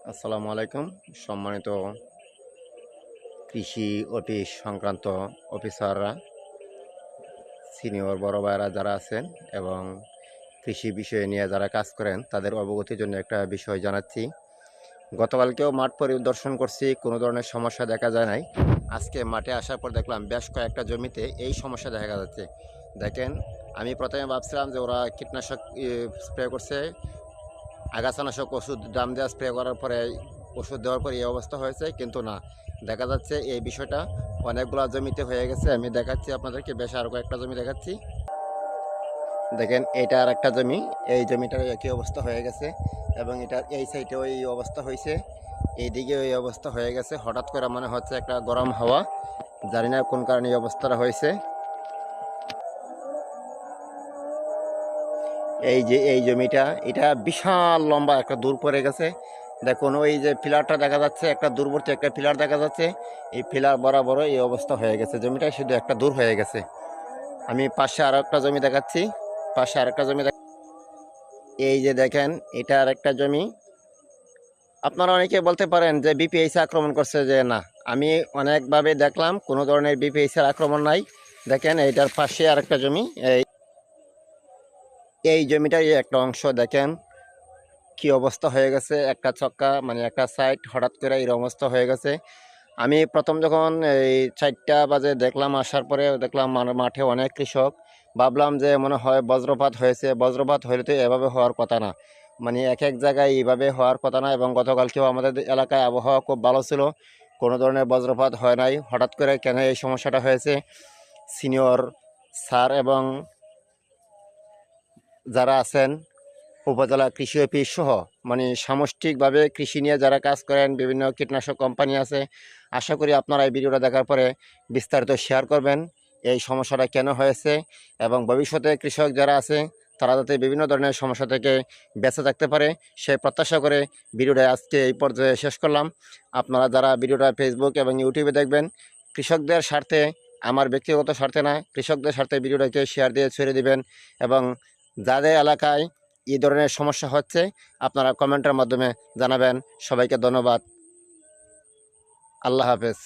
আসসালামু আলাইকুম। সম্মানিত কৃষি অফিস সংক্রান্ত অফিসাররা, সিনিয়র বড় ভাইরা যারা আছেন এবং কৃষি বিষয় নিয়ে যারা কাজ করেন তাদের অবগতির জন্য একটা বিষয় জানাচ্ছি। গতকালকেও মাঠ পরিদর্শন করছি, কোনো ধরনের সমস্যা দেখা যায় নাই। আজকে মাঠে আসার পর দেখলাম বেশ কয়েকটা জমিতে এই সমস্যা দেখা যাচ্ছে। দেখেন, আমি প্রথমে ভাবছিলাম যে ওরা কীটনাশক স্প্রে করছে, আগাছানাশক ওষুধ দাম দেওয়া স্প্রে করার পরে ওষুধ দেওয়ার পরে এই অবস্থা হয়েছে, কিন্তু না, দেখা যাচ্ছে এই বিষয়টা অনেকগুলো জমিতে হয়ে গেছে। আমি দেখাচ্ছি আপনাদেরকে, বেশ আরও কয়েকটা জমি দেখাচ্ছি। দেখেন, এটা আর একটা জমি, এই জমিটার একই অবস্থা হয়ে গেছে এবং এটার এই সাইডেও এই অবস্থা হয়েছে, এইদিকেও এই অবস্থা হয়ে গেছে। হঠাৎ করে মনে হচ্ছে একটা গরম হাওয়া, জানি না কোন কারণে এই অবস্থাটা হয়েছে। এই যে এই জমিটা, এটা বিশাল লম্বা একটা দূর পড়ে গেছে। দেখুন, ওই যে পিলারটা দেখা যাচ্ছে, একটা দূরবর্তী একটা পিলার দেখা যাচ্ছে, এই পিলার বরাবর এই অবস্থা হয়ে গেছে। জমিটা শুধু একটা দূর হয়ে গেছে। আমি পাশে আরো একটা জমি দেখাচ্ছি, পাশে আরেকটা জমি এই যে দেখেন, এটা আর একটা জমি। আপনারা অনেকে বলতে পারেন যে বিপিএইচ আক্রমণ করছে, যে না, আমি অনেকভাবে দেখলাম কোনো ধরনের বিপিএইচ এর আক্রমণ নাই। দেখেন, এইটার পাশে আরেকটা জমি, এই জমিটার একটা অংশ দেখেন কি অবস্থা হয়ে গেছে। একটা চক্কা মানে একটা সাইড হঠাৎ করে এই অবস্থা হয়ে গেছে। আমি প্রথম যখন এই 4টা বাজে দেখলাম, আসার পরে দেখলাম মাঠে অনেক কৃষক। ভাবলাম যে মনে হয় বজ্রপাত হয়েছে, বজ্রপাত হলে তো এভাবে হওয়ার কথা না, মানে এক এক জায়গায় এইভাবে হওয়ার কথা না। এবং গতকালকেও আমাদের এলাকায় আবহাওয়া খুব ভালো ছিল, কোনো ধরনের বজ্রপাত হয় নাই। হঠাৎ করে কেন এই সমস্যাটা হয়েছে, সিনিয়র স্যার এবং যারা আছেন উপজেলা কৃষি অফিস সহ, মানে সামষ্টিকভাবে কৃষি নিয়ে যারা কাজ করেন, বিভিন্ন কীটনাশক কোম্পানি আছে, আশা করি আপনারা এই ভিডিওটা দেখার পরে বিস্তারিত শেয়ার করবেন এই সমস্যাটা কেন হয়েছে, এবং ভবিষ্যতে কৃষক যারা আছে তারা যাতে বিভিন্ন ধরনের সমস্যা থেকে বেঁচে থাকতে পারে সেই প্রত্যাশা করে ভিডিওটা আজকে এই পর্যায়ে শেষ করলাম। আপনারা যারা ভিডিওটা ফেসবুক এবং ইউটিউবে দেখবেন, কৃষকদের স্বার্থে, আমার ব্যক্তিগত স্বার্থে না, কৃষকদের স্বার্থে ভিডিওটাকে শেয়ার দিয়ে ছড়িয়ে দিবেন। এবং যাদের এলাকায় এই ধরনের সমস্যা হচ্ছে আপনারা কমেন্টের মাধ্যমে জানাবেন। সবাইকে ধন্যবাদ। আল্লাহ হাফেজ।